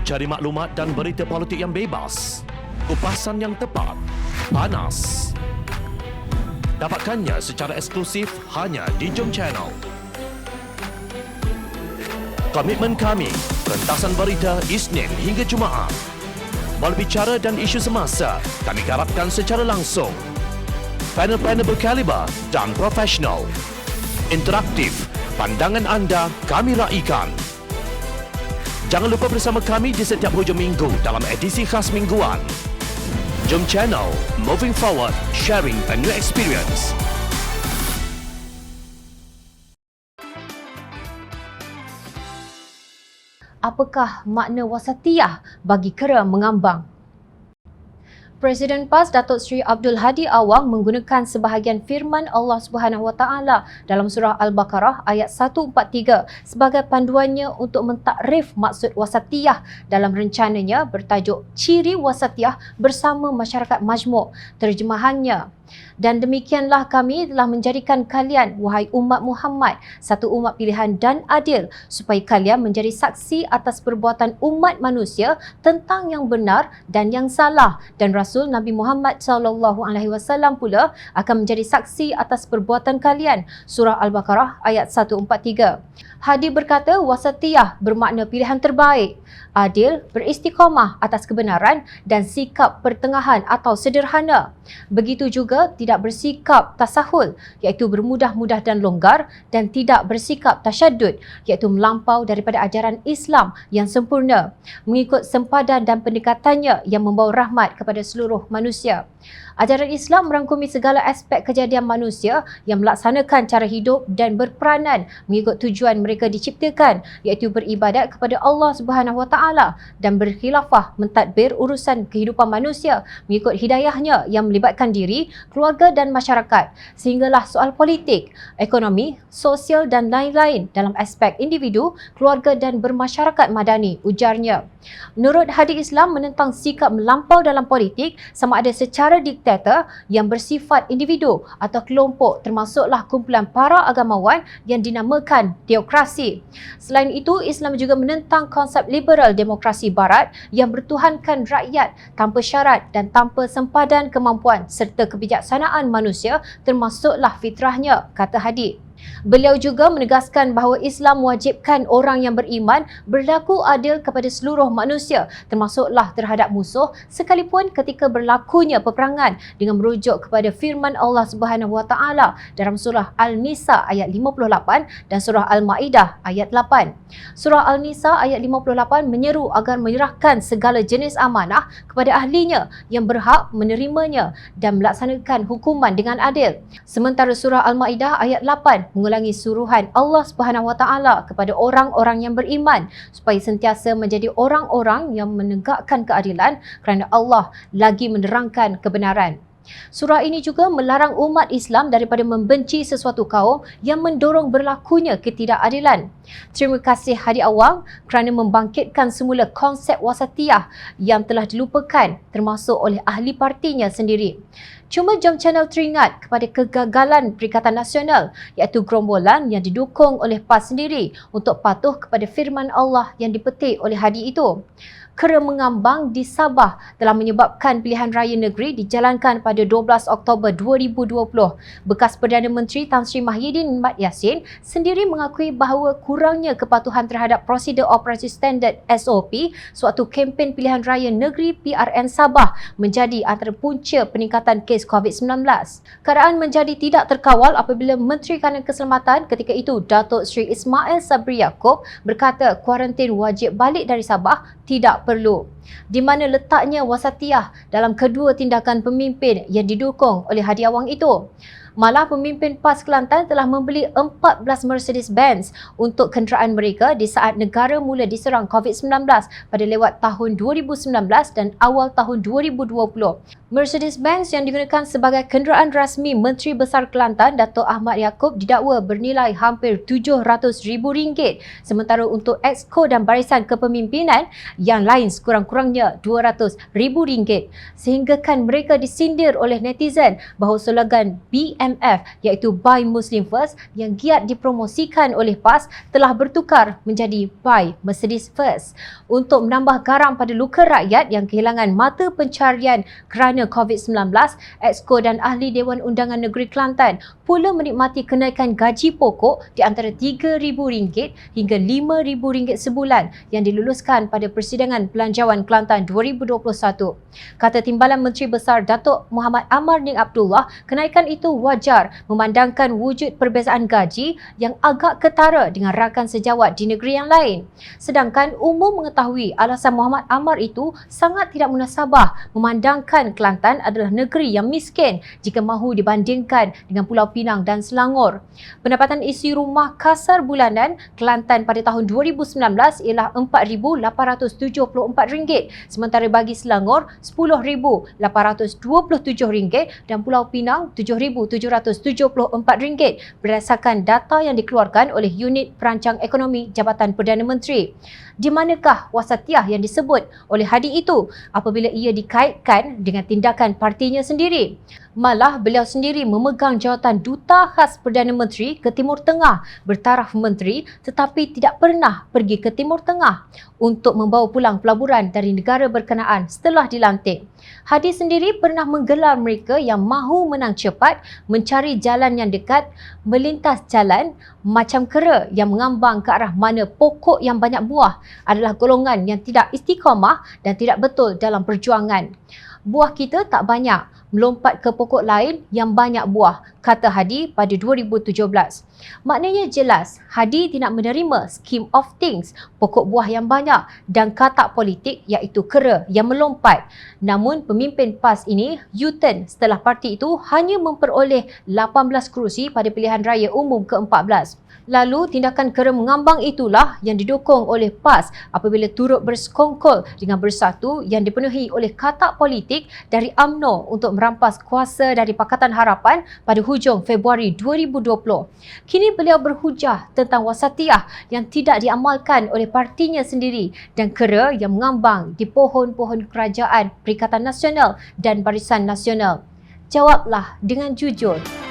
Cari maklumat dan berita politik yang bebas, kupasan yang tepat, panas. Dapatkannya secara eksklusif hanya di Jom Channel. Komitmen kami, pentasan berita Isnin hingga Jumaat. Berbicara dan isu semasa, kami garapkan secara langsung. Panel-panel berkaliber dan profesional. Interaktif, pandangan anda kami raikan. Jangan lupa bersama kami di setiap hujung minggu dalam edisi khas mingguan. Jom Channel, moving forward, sharing a new experience. Apakah makna wasatiyah bagi kera mengambang? Presiden PAS Datuk Seri Abdul Hadi Awang menggunakan sebahagian firman Allah Subhanahu Wa Taala dalam surah Al-Baqarah ayat 143 sebagai panduannya untuk mentakrif maksud wasatiyah dalam rencananya bertajuk Ciri Wasatiyah Bersama Masyarakat Majmuk. Terjemahannya, dan demikianlah kami telah menjadikan kalian, wahai umat Muhammad, satu umat pilihan dan adil, supaya kalian menjadi saksi atas perbuatan umat manusia tentang yang benar dan yang salah, dan Rasul Nabi Muhammad SAW pula akan menjadi saksi atas perbuatan kalian. Surah Al-Baqarah ayat 143. Hadi berkata wasatiyah bermakna pilihan terbaik, adil, beristiqamah atas kebenaran dan sikap pertengahan atau sederhana. Begitu juga tidak bersikap tasahul iaitu bermudah-mudah dan longgar, dan tidak bersikap tasyaddud iaitu melampau daripada ajaran Islam yang sempurna, mengikut sempadan dan pendekatannya yang membawa rahmat kepada seluruh manusia. Ajaran Islam merangkumi segala aspek kejadian manusia yang melaksanakan cara hidup dan berperanan mengikut tujuan mereka diciptakan, iaitu beribadat kepada Allah Subhanahu Wa Taala dan berkhilafah mentadbir urusan kehidupan manusia mengikut hidayahnya yang melibatkan diri, keluarga dan masyarakat, sehinggalah soal politik, ekonomi, sosial dan lain-lain dalam aspek individu, keluarga dan bermasyarakat madani, ujarnya. Menurut hadis Islam menentang sikap melampau dalam politik sama ada secara diktator yang bersifat individu atau kelompok, termasuklah kumpulan para agamawan yang dinamakan teokrasi. Selain itu, Islam juga menentang konsep liberal demokrasi barat yang bertuhankan rakyat tanpa syarat dan tanpa sempadan kemampuan serta kebijaksanaan manusia, termasuklah fitrahnya, kata Hadi. Beliau juga menegaskan bahawa Islam mewajibkan orang yang beriman berlaku adil kepada seluruh manusia, termasuklah terhadap musuh, sekalipun ketika berlakunya peperangan, dengan merujuk kepada firman Allah Subhanahu Wa Taala dalam surah Al-Nisa ayat 58 dan surah Al-Maidah ayat 8. Surah Al-Nisa ayat 58 menyeru agar menyerahkan segala jenis amanah kepada ahlinya yang berhak menerimanya dan melaksanakan hukuman dengan adil. Sementara surah Al-Maidah ayat 8 mengulangi suruhan Allah Subhanahu Wa Taala kepada orang-orang yang beriman supaya sentiasa menjadi orang-orang yang menegakkan keadilan kerana Allah lagi menerangkan kebenaran. Surah ini juga melarang umat Islam daripada membenci sesuatu kaum yang mendorong berlakunya ketidakadilan. Terima kasih Hadi Awang kerana membangkitkan semula konsep wasatiyah yang telah dilupakan termasuk oleh ahli partinya sendiri. Cuma Jom Channel teringat kepada kegagalan Perikatan Nasional iaitu gerombolan yang didukung oleh PAS sendiri untuk patuh kepada firman Allah yang dipetik oleh Hadi itu. Kera mengambang di Sabah telah menyebabkan pilihan raya negeri dijalankan pada 12 Oktober 2020. Bekas Perdana Menteri Tan Sri Mahyidin Mat Yassin sendiri mengakui bahawa kurangnya kepatuhan terhadap prosedur operasi standard SOP sewaktu kempen pilihan raya negeri PRN Sabah menjadi antara punca peningkatan kes COVID-19. Keadaan menjadi tidak terkawal apabila Menteri Kanan Keselamatan ketika itu Datuk Seri Ismail Sabri Yaakob berkata kuarantin wajib balik dari Sabah tidak perlu. Di mana letaknya wasatiyah dalam kedua tindakan pemimpin yang didukung oleh Hadi Awang itu? Malah pemimpin PAS Kelantan telah membeli 14 Mercedes-Benz untuk kenderaan mereka di saat negara mula diserang COVID-19 pada lewat tahun 2019 dan awal tahun 2020. Mercedes-Benz yang digunakan sebagai kenderaan rasmi Menteri Besar Kelantan Datuk Ahmad Yaakob didakwa bernilai hampir RM700,000, sementara untuk Exco dan barisan kepemimpinan yang lain sekurang-kurangnya RM200,000, sehinggakan mereka disindir oleh netizen bahawa slogan BM BMF iaitu Buy Muslim First yang giat dipromosikan oleh PAS telah bertukar menjadi Buy Mercedes First untuk menambah garam pada luka rakyat yang kehilangan mata pencarian kerana COVID-19. Exco dan Ahli Dewan Undangan Negeri Kelantan pula menikmati kenaikan gaji pokok di antara RM3,000 hingga RM5,000 sebulan yang diluluskan pada Persidangan Belanjawan Kelantan 2021. Kata Timbalan Menteri Besar Datuk Muhammad Amar Ning Abdullah, kenaikan itu wajar memandangkan wujud perbezaan gaji yang agak ketara dengan rakan sejawat di negeri yang lain. Sedangkan umum mengetahui alasan Muhammad Amar itu sangat tidak munasabah memandangkan Kelantan adalah negeri yang miskin jika mahu dibandingkan dengan Pulau Pinang dan Selangor. Pendapatan isi rumah kasar bulanan Kelantan pada tahun 2019 ialah RM4,874, sementara bagi Selangor RM10,827 dan Pulau Pinang RM7,774 berdasarkan data yang dikeluarkan oleh Unit Perancang Ekonomi Jabatan Perdana Menteri. Di manakah wasatiyah yang disebut oleh Hadi itu apabila ia dikaitkan dengan tindakan partinya sendiri? Malah beliau sendiri memegang jawatan Duta Khas Perdana Menteri ke Timur Tengah bertaraf menteri tetapi tidak pernah pergi ke Timur Tengah untuk membawa pulang pelaburan dari negara berkenaan setelah dilantik. Hadi sendiri pernah menggelar mereka yang mahu menang cepat mencari jalan yang dekat, melintas jalan macam kera yang mengambang ke arah mana pokok yang banyak buah adalah golongan yang tidak istiqamah dan tidak betul dalam perjuangan. Buah kita tak banyak, melompat ke pokok lain yang banyak buah, kata Hadi pada 2017. Maknanya jelas, Hadi tidak menerima scheme of things, pokok buah yang banyak dan katak politik iaitu kera yang melompat. Namun pemimpin PAS ini U-turn setelah parti itu hanya memperoleh 18 kerusi pada pilihan raya umum ke-14. Lalu tindakan kera mengambang itulah yang didukung oleh PAS apabila turut bersekongkol dengan Bersatu yang dipenuhi oleh katak politik dari UMNO untuk merampas kuasa dari Pakatan Harapan pada hujung Februari 2020. Kini beliau berhujah tentang wasatiyah yang tidak diamalkan oleh partinya sendiri dan kera yang mengambang di pohon-pohon kerajaan Perikatan Nasional dan Barisan Nasional. Jawablah dengan jujur.